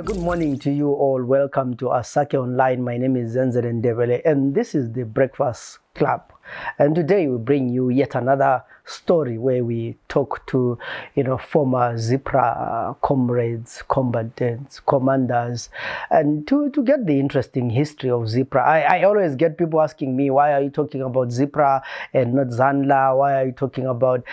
a good morning to you all. Welcome to Asake Online. My name is Zenzele Ndebele and this is the Breakfast Club. And today we bring you yet another story where we talk to, former Zipra comrades, combatants, commanders, and to get the interesting history of Zipra. I always get people asking me, why are you talking about Zipra and not Zanla? Why are you talking about...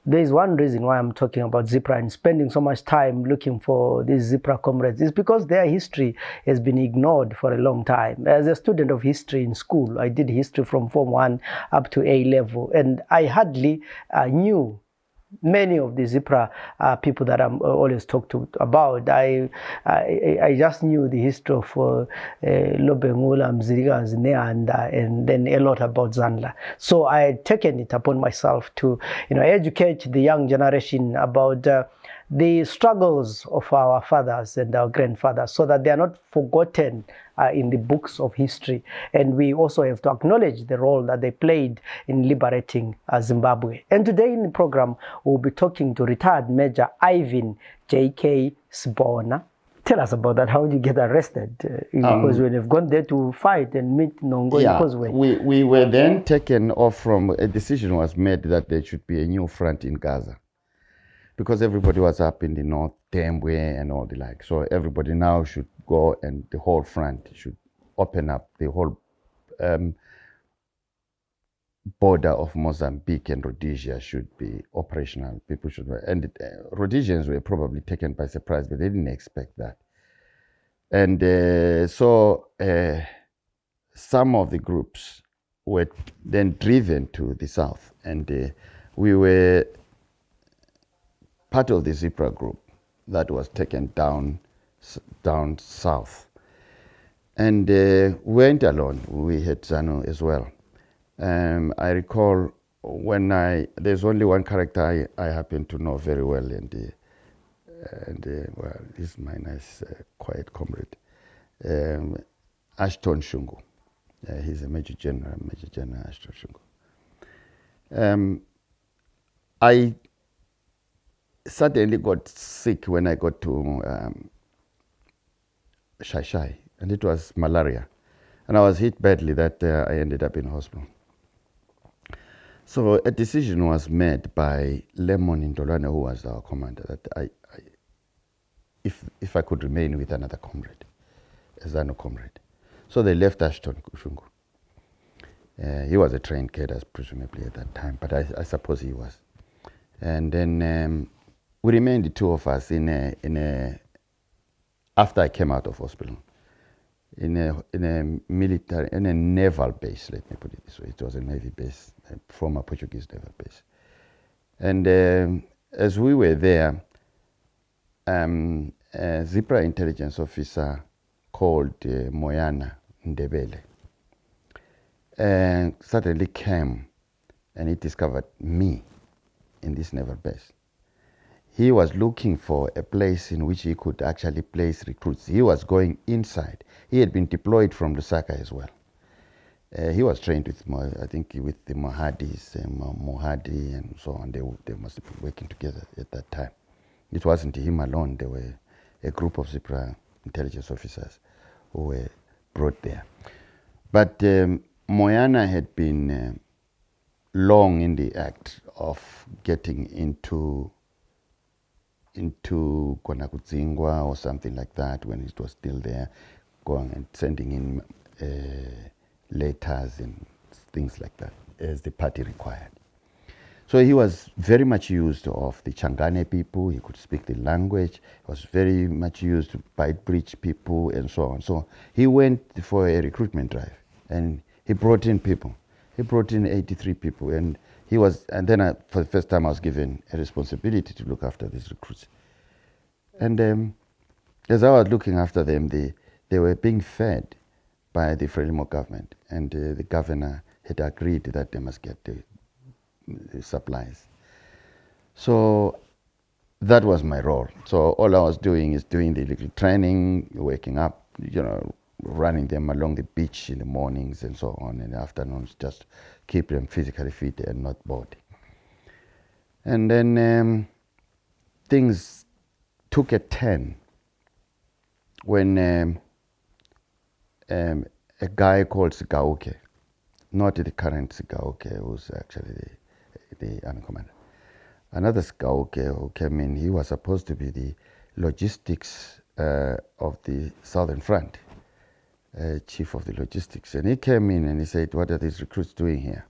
There's one reason why I'm talking about Zipra and spending so much time looking for these Zipra comrades is because their history has been ignored for a long time. As a student of history in school, I did history from Form 1 up to A level, and I hardly knew many of the Zipra people that I'm always talked about. I just knew the history of Lobengula, Mziriga, Neanda, and then a lot about Zanla. So I had taken it upon myself to educate the young generation about the struggles of our fathers and our grandfathers so that they are not forgotten in the books of history. And we also have to acknowledge the role that they played in liberating Zimbabwe. And today in the program, we'll be talking to retired Major Irvine J.K. Sibhona. Tell us about that. How did you get arrested? Because when you've gone there to fight and meet Nongo, we were then taken off from... A decision was made that there should be a new front in Gaza, because everybody was up in the north, Tembwe and all the like. So everybody now should go, and the whole front should open up. The whole border of Mozambique and Rhodesia should be operational. People should... And Rhodesians were probably taken by surprise, but they didn't expect that. And so some of the groups were then driven to the south, and we were part of the Zipra group that was taken down south. And went alone. We had Zanu as well. I recall there's only one character I happen to know very well, and well, he's my nice, quiet comrade, Ashton Shungu. He's a Major General Ashton Shungu. I suddenly got sick when I got to Shai, and it was malaria. And I was hit badly that I ended up in hospital. So a decision was made by Lemon Ndolwane, who was our commander, that if I could remain with another comrade, a Zanu comrade. So they left Ashton Shungu. He was a trained cadet, presumably at that time, but I suppose he was. And then we remained, the two of us, after I came out of hospital, in a naval base, let me put it this way. It was a Navy base, a former Portuguese naval base. And as we were there, a Zipra intelligence officer called Mangana Ndebele suddenly came, and he discovered me in this naval base. He was looking for a place in which he could actually place recruits. He was going inside. He had been deployed from Lusaka as well. He was trained with, I think, with the Mohadis, Mohadi and so on. They must have been working together at that time. It wasn't him alone. There were a group of Zipra intelligence officers who were brought there. But Moyana had been long in the act of getting into Konakutsingwa or something like that when it was still there, going and sending in letters and things like that as the party required. So he was very much used of the Changane people. He could speak the language. He was very much used by Bridge people and so on. So he went for a recruitment drive, and he brought in people. He brought in 83 people, and then for the first time I was given a responsibility to look after these recruits. And as I was looking after them, they were being fed by the Frelimo government, and the governor had agreed that they must get the supplies. So that was my role. So all I was doing is doing the little training, waking up, running them along the beach in the mornings and so on, in the afternoons, just keep them physically fit and not bored. And then things took a turn when a guy called Sigauke, not the current Sigauke, who's actually the army commander, another Sigauke who came in, he was supposed to be the logistics of the Southern Front, chief of the logistics. And he came in and he said, what are these recruits doing here?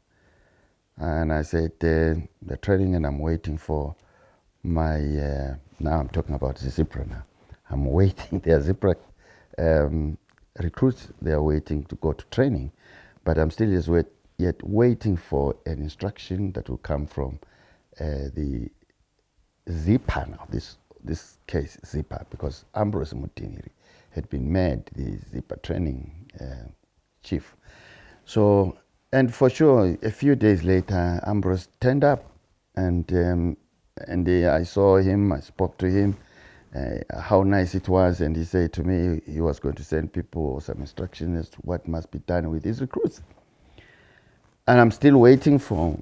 And I said, they're training and I'm waiting for my, now I'm talking about the Zipra now. I'm waiting, they are Zipra recruits, they are waiting to go to training. But I'm still yet waiting for an instruction that will come from the Zipra now, this case Zipra, because Ambrose Mutiniri had been made the Zipra training chief. So, and for sure, a few days later, Ambrose turned up, and I saw him, I spoke to him, how nice it was, and he said to me he was going to send people some instructions as to what must be done with these recruits. And I'm still waiting for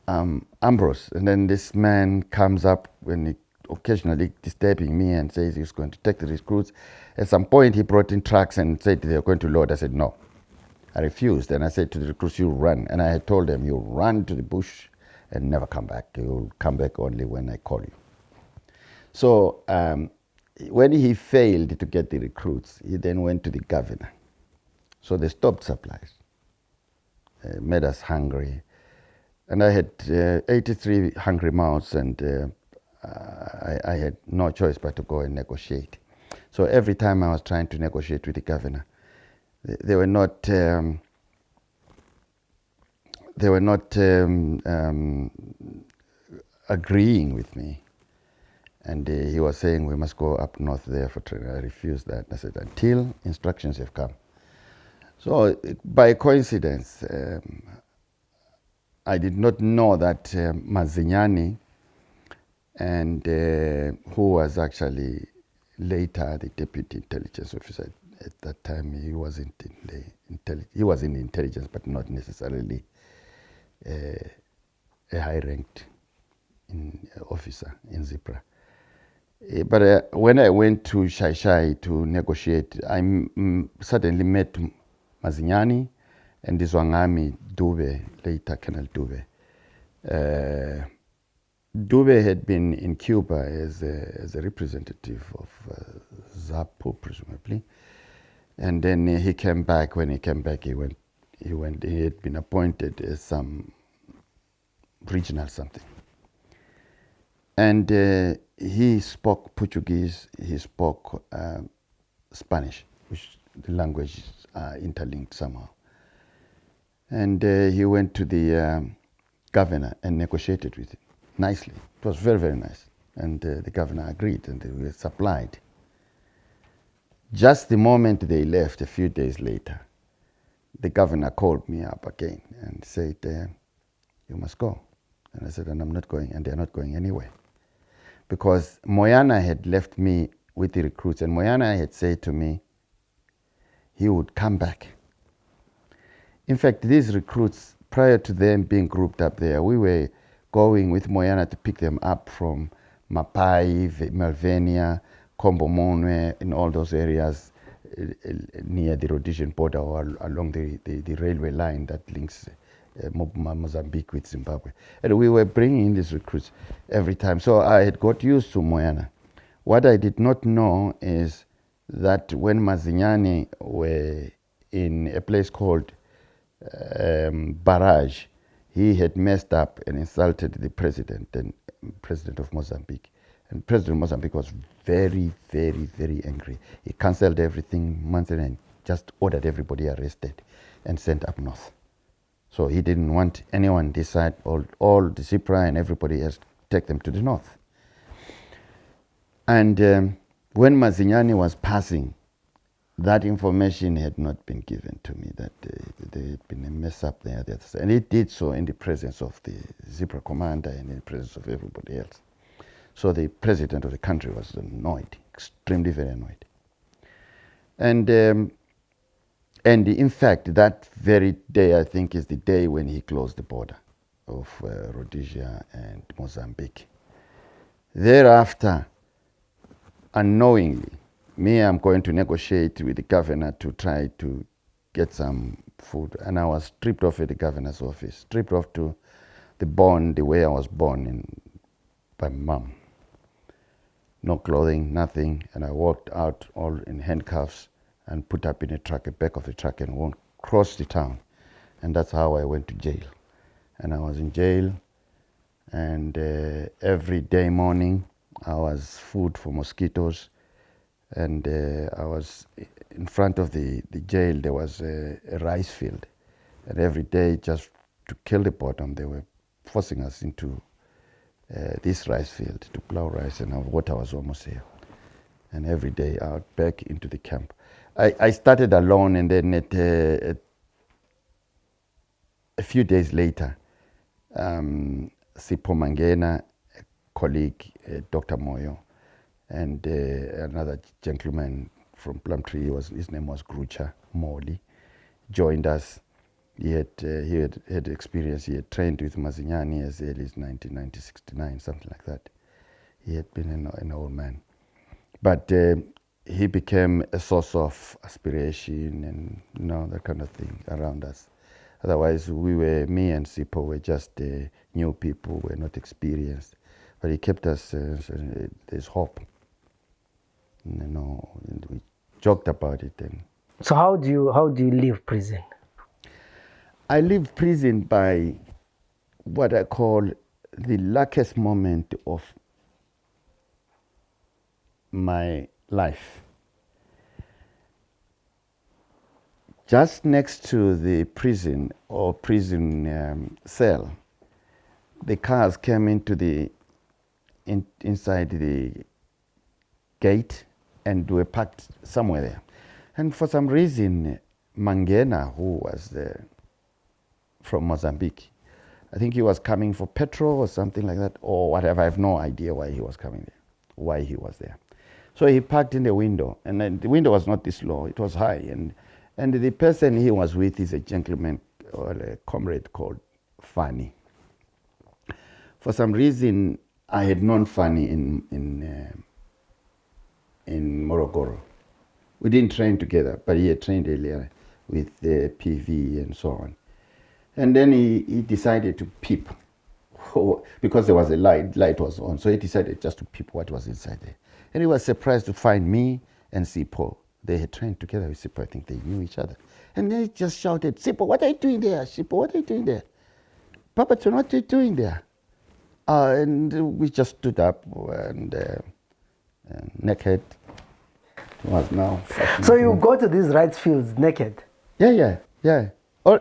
Ambrose, and then this man comes up when he occasionally disturbing me and says he's going to take the recruits. At some point he brought in trucks and said they're going to load. I said no. I refused, and I said to the recruits, you run. And I had told them, you run to the bush and never come back. You'll come back only when I call you. So when he failed to get the recruits, he then went to the governor. So they stopped supplies, made us hungry. And I had 83 hungry mouths, and I had no choice but to go and negotiate. So every time I was trying to negotiate with the governor, they were not agreeing with me. And he was saying we must go up north there for training. I refused that. I said until instructions have come. So by coincidence, I did not know that Mazinyani, and who was actually later the deputy intelligence officer at that time, he wasn't in the he was in the intelligence, but not necessarily a high-ranked officer in Zipra. But when I went to Shai to negotiate, I suddenly met Mazinyani and Zwangami Dube, later Colonel Dube. Dube had been in Cuba as a representative of ZAPU, presumably. And then he came back. When he came back, he had been appointed as some regional something. And he spoke Portuguese, he spoke Spanish, which the languages are interlinked somehow. And he went to the governor and negotiated with him nicely. It was very, very nice. And the governor agreed, and they were supplied. Just the moment they left, a few days later, the governor called me up again and said, you must go. And I said, and I'm not going, and they're not going anywhere. Because Moyana had left me with the recruits, and Moyana had said to me he would come back. In fact, these recruits, prior to them being grouped up there, we were going with Moyana to pick them up from Mapai, Malvenia, Kombomonwe, in all those areas near the Rhodesian border or along the railway line that links Mozambique with Zimbabwe. And we were bringing in these recruits every time. So I had got used to Moyana. What I did not know is that when Mazinyani were in a place called Barrage, he had messed up and insulted the president of Mozambique. And President of Mozambique was very, very, very angry. He cancelled everything monthly and just ordered everybody arrested and sent up north. So he didn't want anyone this side, all the Zipra and everybody else, take them to the north. And when Mazinyani was passing, that information had not been given to me, that there had been a mess up there. And it did so in the presence of the Zipra commander and in the presence of everybody else. So the president of the country was annoyed, extremely very annoyed. And in fact, that very day, I think, is the day when he closed the border of Rhodesia and Mozambique. Thereafter, unknowingly, me, I'm going to negotiate with the governor to try to get some food. And I was stripped off at the governor's office, stripped off to the way I was born by mom. No clothing, nothing. And I walked out all in handcuffs and put up in a truck, the back of the truck, and won't cross the town. And that's how I went to jail. And I was in jail, and every day morning I was food for mosquitoes. And I was in front of the jail, there was a rice field. And every day, just to kill the boredom, they were forcing us into this rice field to plow rice, and our water was almost here. And every day out back into the camp. I started alone, and then a few days later, Mangana, a colleague, Dr. Moyo, and another gentleman from Plumtree, his name was Grucha Morley, joined us. He had experience. He had trained with Mazinyani as early as 1969, something like that. He had been an old man. But he became a source of aspiration and that kind of thing around us. Otherwise, me and Zipra were just new people, were not experienced. But he kept us, there's hope. And we joked about it. And so how do you leave prison? I leave prison by what I call the luckiest moment of my life. Just next to the prison or prison cell, the cars came into inside the gate and were parked somewhere there. And for some reason, Mangana, who was from Mozambique, I think he was coming for petrol or something like that, or whatever. I have no idea why he was coming there, why he was there. So he parked in the window, and then the window was not this low, it was high. And the person he was with is a gentleman or a comrade called Fanny. For some reason, I had known Fanny in Morogoro. We didn't train together, but he had trained earlier with the PV and so on. And then he decided to peep, because there was a light was on, so he decided just to peep what was inside there. And he was surprised to find me and Zipra. They had trained together with Zipra, I think they knew each other. And they just shouted, "Zipra, what are you doing there? Zipra, what are you doing there? Barbeton, what are you doing there?" And we just stood up and naked. Was now. So you go to these rice fields naked? Yeah.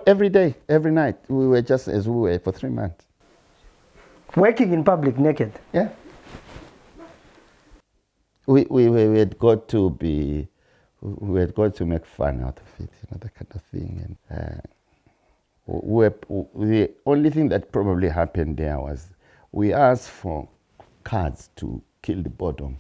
Every day, every night. We were just as we were for 3 months. Working in public naked? Yeah. We had got to make fun out of it, that kind of thing. And the only thing that probably happened there was we asked for cards to kill the boredom.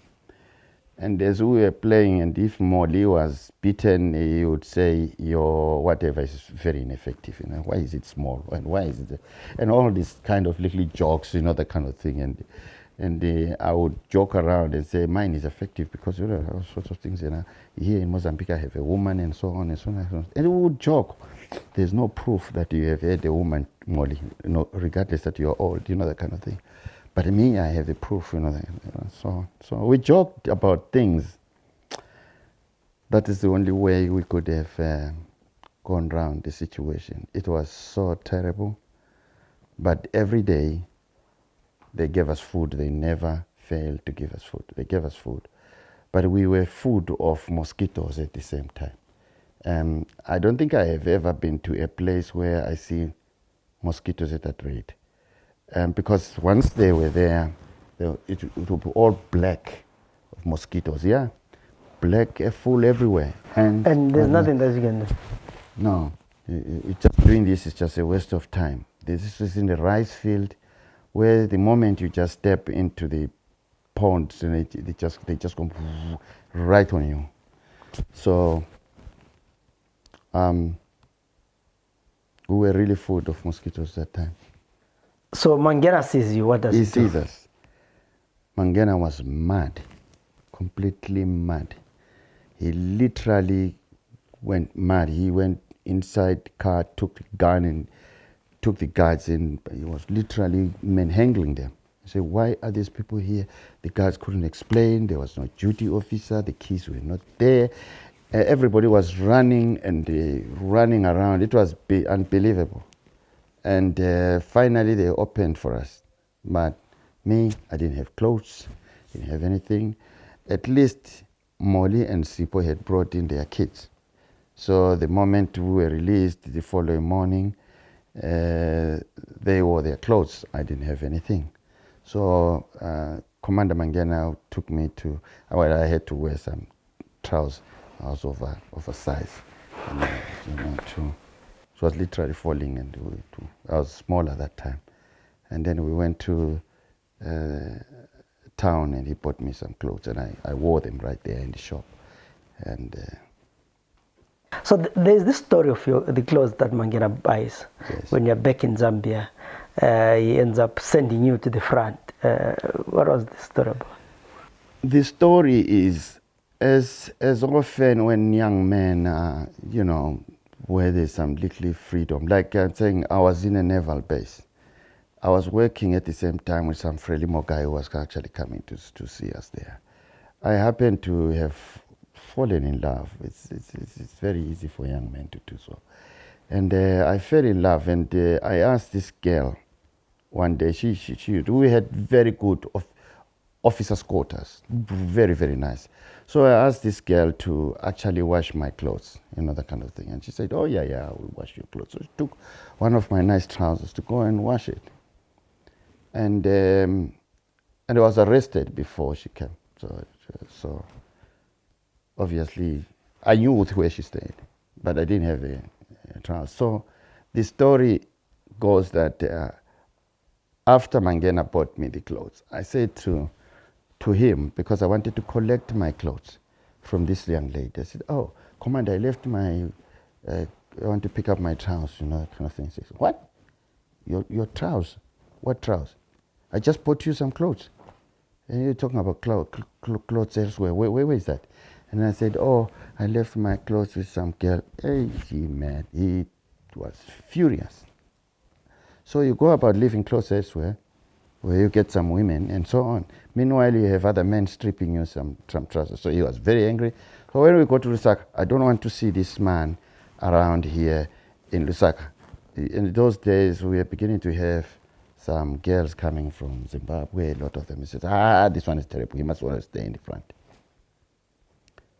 And as we were playing, and if Molly was beaten, he would say, "Your whatever is very ineffective. Why is it small? And why is it?" And all these kind of little jokes, that kind of thing. And I would joke around and say, "Mine is effective because all sorts of things. Here in Mozambique, I have a woman, and so on and so on." And we would joke. There's no proof that you have had a woman, Molly, regardless that you're old, that kind of thing. But me, I have the proof, so we joked about things. That is the only way we could have gone around the situation. It was so terrible, but every day they gave us food. They never failed to give us food. They gave us food, but we were food of mosquitoes at the same time. I don't think I have ever been to a place where I see mosquitoes at that rate. Because once they were there, it would be all black of mosquitoes, yeah? Black, full everywhere. And there's nothing that you can do? No. Just doing this is just a waste of time. This is in the rice field where the moment you just step into the ponds, and they just go right on you. So we were really full of mosquitoes that time. So Mangana sees you, what does he do? He sees us. Mangana was mad, completely mad. He literally went mad. He went inside the car, took the gun and took the guards in. He was literally manhandling them. I said, why are these people here? The guards couldn't explain. There was no duty officer. The keys were not there. Everybody was running and running around. It was unbelievable. And finally they opened for us. But me, I didn't have clothes, didn't have anything. At least Molly and Sipo had brought in their kids. So the moment we were released the following morning, they wore their clothes. I didn't have anything. So Commander Mangana took me to, well, I had to wear some trousers. I was oversized. And, so I was literally falling, and I was small at that time. And then we went to town, and he bought me some clothes, and I wore them right there in the shop. And so there's this story of the clothes that Mangana buys. Yes. When you're back in Zambia. He ends up sending you to the front. What was the story about? The story is, as often when young men, where there's some little freedom, like I'm saying, I was in a naval base. I was working at the same time with some Frelimo guy who was actually coming to see us there. I happened to have fallen in love. It's very easy for young men to do so. And I fell in love, and I asked this girl one day, we had very good officers' quarters, very, very nice. So I asked this girl to actually wash my clothes, that kind of thing. And she said, oh, yeah, I will wash your clothes. So she took one of my nice trousers to go and wash it. And I was arrested before she came. So obviously, I knew where she stayed, but I didn't have a trousers. So the story goes that after Mangana bought me the clothes, I said to him, because I wanted to collect my clothes from this young lady, I said, oh, Commander, I left I want to pick up my trousers, that kind of thing. He says, what? Your trousers? What trousers? I just bought you some clothes. And you're talking about clothes elsewhere. Where is that? And I said, oh, I left my clothes with some girl. Hey, man, he was furious. So you go about leaving clothes elsewhere, where you get some women and so on. Meanwhile, you have other men stripping you some trousers. So he was very angry. So when we go to Lusaka, I don't want to see this man around here in Lusaka. In those days, we were beginning to have some girls coming from Zimbabwe, a lot of them. He said, this one is terrible. He must want to stay in the front.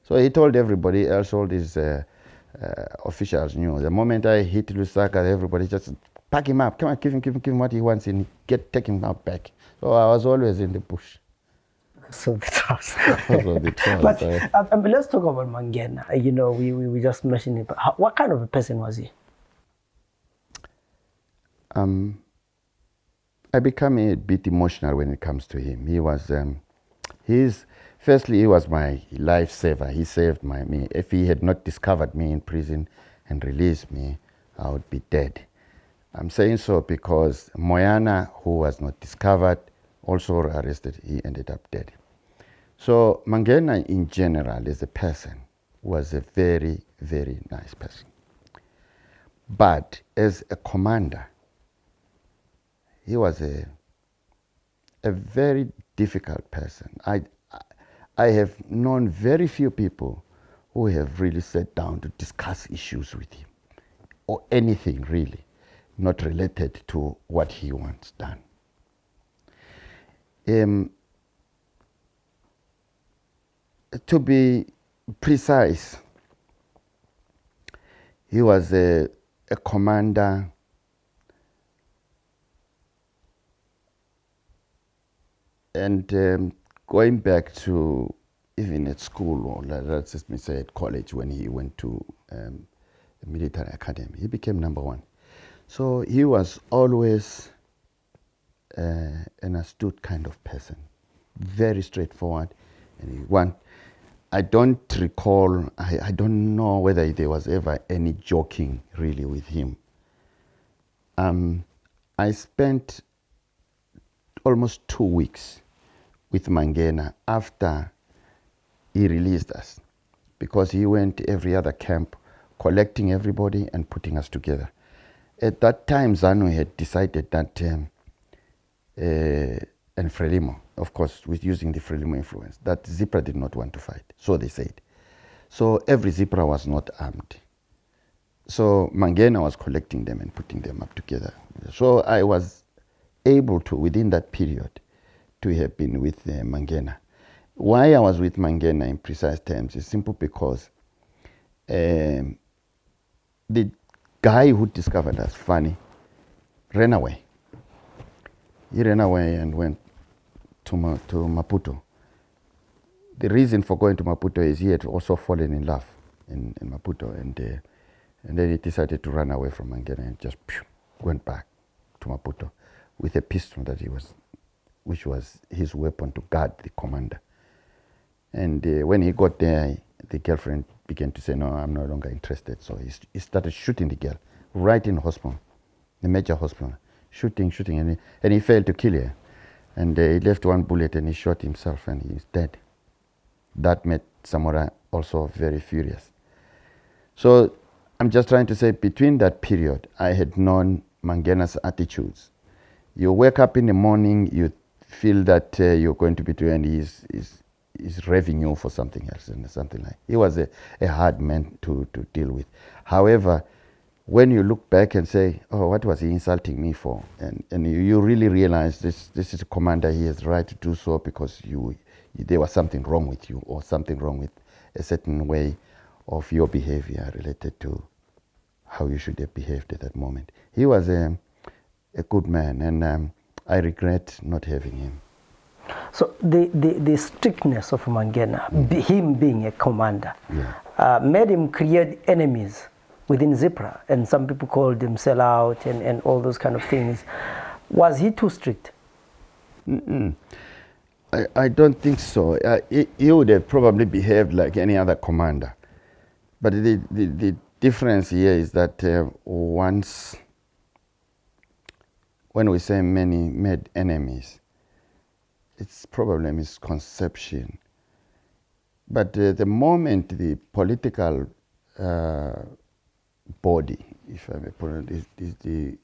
So he told everybody else, all these officials knew. The moment I hit Lusaka, everybody just pack him up. Come on, give him what he wants and take him out back. So I was always in the bush. So the trousers. But let's talk about Mangana. We just mentioned it. But what kind of a person was he? I become a bit emotional when it comes to him. He was, firstly, he was my lifesaver. He saved me. If he had not discovered me in prison and released me, I would be dead. I'm saying so because Moyana, who was not discovered, also arrested. He ended up dead. So Mangana in general as a person was a very, very nice person. But as a commander, he was a very difficult person. I have known very few people who have really sat down to discuss issues with him, or anything really, not related to what he wants done. To be precise, he was a commander and going back to even at school, or let's just say at college, when he went to the military academy, he became number one. So he was always an astute kind of person, very straightforward. And I don't recall, I don't know whether there was ever any joking really with him. I spent almost 2 weeks with Mangana after he released us. because he went every other camp, collecting everybody and putting us together. At that time, ZANU had decided that, and Frelimo, of course, with using the Frelimo influence, that Zipra did not want to fight. So they said. So every Zipra was not armed. So Mangana was collecting them and putting them up together. So I was able to, within that period, to have been with Mangana. Why I was with Mangana in precise terms is simple because the guy who discovered us, Fanny, ran away. He ran away and went to Maputo. The reason for going to Maputo is he had also fallen in love in Maputo, and then he decided to run away from Mangana and just went back to Maputo with a pistol which was his weapon to guard the commander. And when he got there, the girlfriend began to say, no, I'm no longer interested. So he started shooting the girl right in hospital, the major hospital, shooting, and he failed to kill her. And he left one bullet and he shot himself and he's dead. That made Samora also very furious. So I'm just trying to say, between that period, I had known Mangana's attitudes. You wake up in the morning, you feel that you're going to be doing, and he's revving you for something else and something like. He was a hard man to deal with. However, when you look back and say, oh, what was he insulting me for? And you really realize this is a commander, he has the right to do so because there was something wrong with you, or something wrong with a certain way of your behavior related to how you should have behaved at that moment. He was a good man, and I regret not having him. So the strictness of Mangana, him being a commander, made him create enemies within Zipra, and some people called him sellout and all those kind of things. Was he too strict? I don't think so. He would have probably behaved like any other commander. But the difference here is that when we say many made enemies, it's probably a misconception. But the moment the political body, if I may put it, the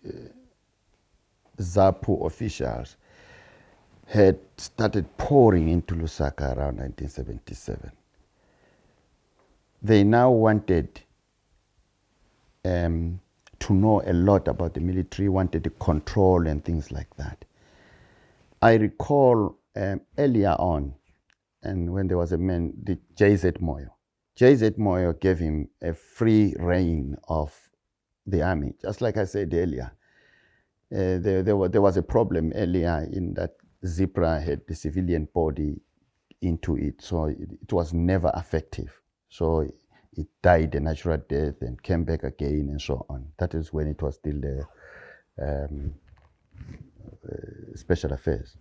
ZAPU officials had started pouring into Lusaka around 1977. They now wanted to know a lot about the military, wanted to control and things like that. I recall earlier on, and when there was a man, the JZ Moyo. JZ Moyo gave him a free reign of the army. Just like I said earlier, there was a problem earlier in that Zipra had the civilian body into it, so it was never effective. So it died a natural death and came back again and so on. That is when it was still the special affairs.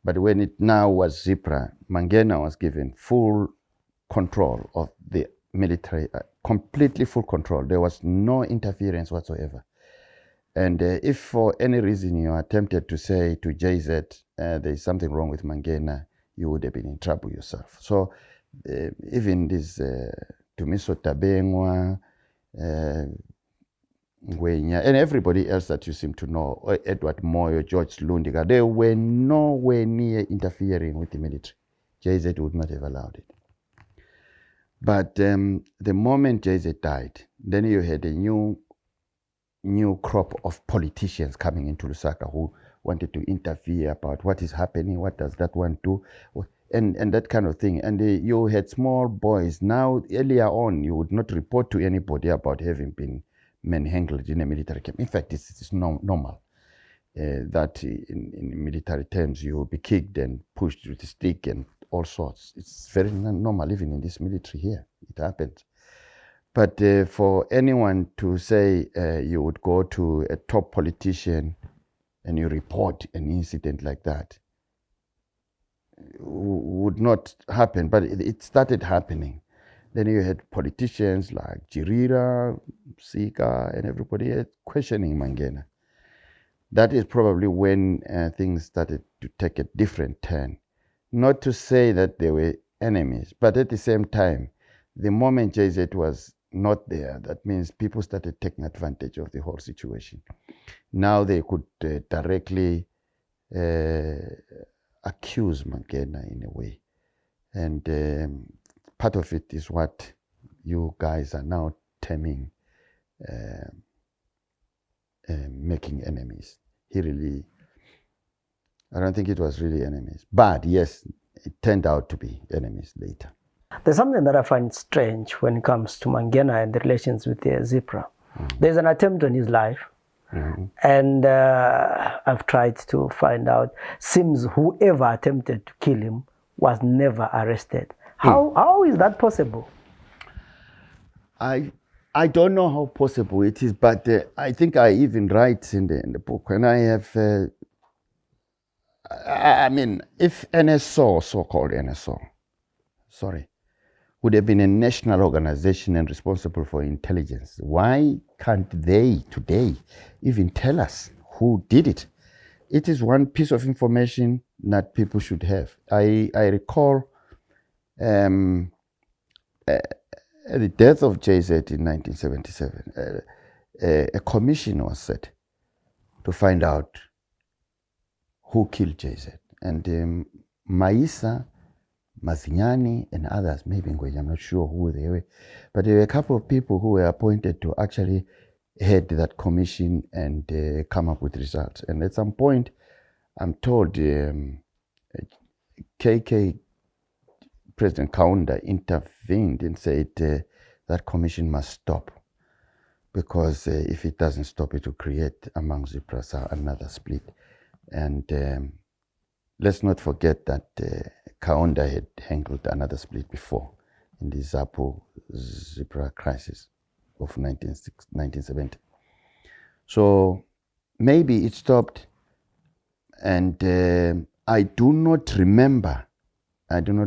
But when it now was Zipra, Mangana was given full control of the military, completely full control. There was no interference whatsoever. And if for any reason you attempted to say to JZ, there's something wrong with Mangana, you would have been in trouble yourself. So even this Tumiso Tabengwa, Ngwenya, and everybody else that you seem to know, Edward Moyo, George Lundiga, they were nowhere near interfering with the military. JZ would not have allowed it. But the moment JZ died, then you had a new crop of politicians coming into Lusaka who wanted to interfere about what is happening, what does that one do, and that kind of thing. And you had small boys. Now, earlier on, you would not report to anybody about having been manhandled in a military camp. In fact, it's normal that in military terms you will be kicked and pushed with a stick and all sorts. It's very normal, even in this military here. It happens. But for anyone to say you would go to a top politician and you report an incident like that would not happen, but it started happening. Then you had politicians like Jirira, Sika, and everybody questioning Mangana. That is probably when things started to take a different turn. Not to say that they were enemies, but at the same time, the moment JZ was not there, that means people started taking advantage of the whole situation. Now they could directly accuse Mangana in a way. And part of it is what you guys are now terming making enemies. He really, I don't think it was really enemies. But yes, it turned out to be enemies later. There's something that I find strange when it comes to Mangana and the relations with the Zipra. There's an attempt on his life. And I've tried to find out, seems whoever attempted to kill him was never arrested. How is that possible? I don't know how possible it is, but I think I even write in the book, and I have, I mean, if NSO, so-called NSO, would have been a national organization and responsible for intelligence, why can't they today even tell us who did it? It is one piece of information that people should have. I recall the death of JZ in 1977, a commission was set to find out who killed JZ. And Maisa, Mazinyani, and others, maybe Ngweja, I'm not sure who they were, but there were a couple of people who were appointed to actually head that commission and come up with results. And at some point, I'm told KK President Kaunda intervened and said that commission must stop, because if it doesn't stop, it will create among Zipra another split. And let's not forget that Kaunda had handled another split before in the Zipra crisis of 1970. So maybe it stopped, and I do not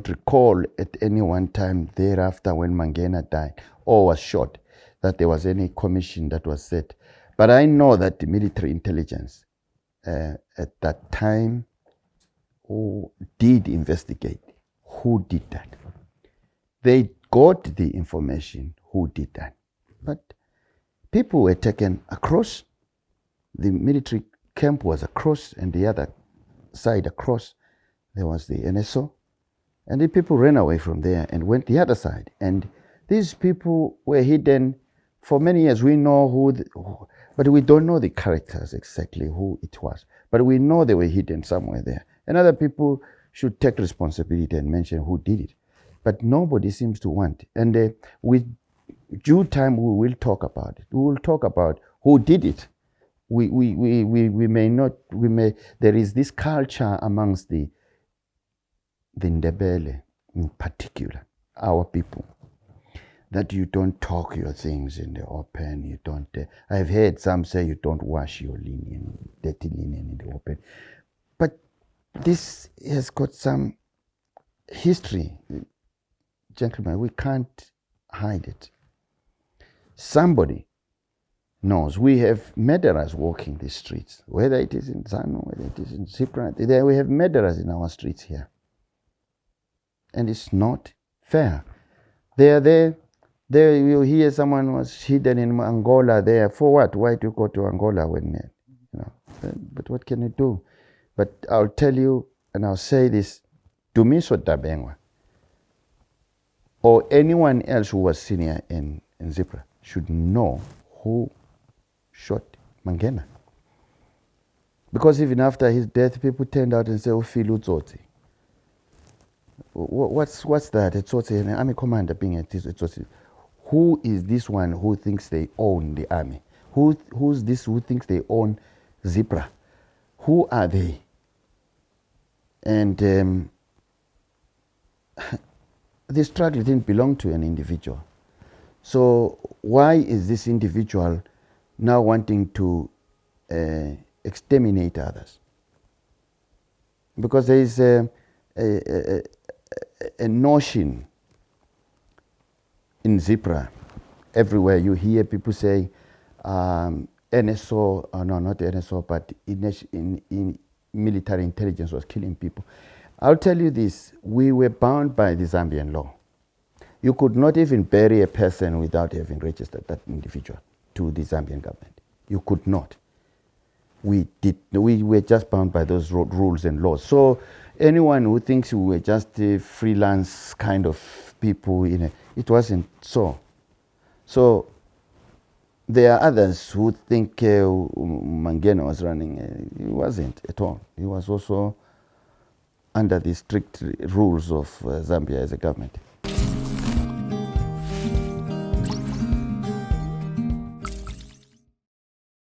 recall at any one time thereafter when Mangana died or was shot that there was any commission that was set. But I know that the military intelligence at that time who did investigate who did that. They got the information who did that. But people were taken across. The military camp was across, and the other side across, there was the NSO. And the people ran away from there and went the other side. And these people were hidden for many years. We know but we don't know the characters exactly who it was. But we know they were hidden somewhere there. And other people should take responsibility and mention who did it. But nobody seems to want. And with due time, we will talk about it. We will talk about who did it. There is this culture amongst the Ndebele in particular, our people, that you don't talk your things in the open. You don't. I've heard some say you don't wash your linen, dirty linen in the open. But this has got some history, gentlemen. We can't hide it. Somebody knows. We have murderers walking the streets, whether it is in ZANU, whether it is in Zipra. We have murderers in our streets here. And it's not fair. They are there. There you hear someone was hidden in Angola there. For what? Why do you go to Angola when, but what can you do? But I'll tell you, and I'll say this, Dumiso Dabengwa, or anyone else who was senior in Zipra should know who shot Mangana. Because even after his death, people turned out and said, Ufilu Tsotsi. What's that? It's an army commander being a Tsotsi. Who is this one who thinks they own the army? Who's this who thinks they own Zipra? Who are they? And the struggle didn't belong to an individual. So why is this individual now wanting to exterminate others? Because there is a notion in Zipra. Everywhere you hear people say NSO, no, not NSO, but in military intelligence was killing people. I'll tell you this, we were bound by the Zambian law. You could not even bury a person without having registered that individual to the Zambian government. You could not. We were just bound by those rules and laws. So anyone who thinks we were just a freelance kind of people, it wasn't so. So there are others who think Mangana was running. He wasn't at all. He was also under the strict rules of Zambia as a government.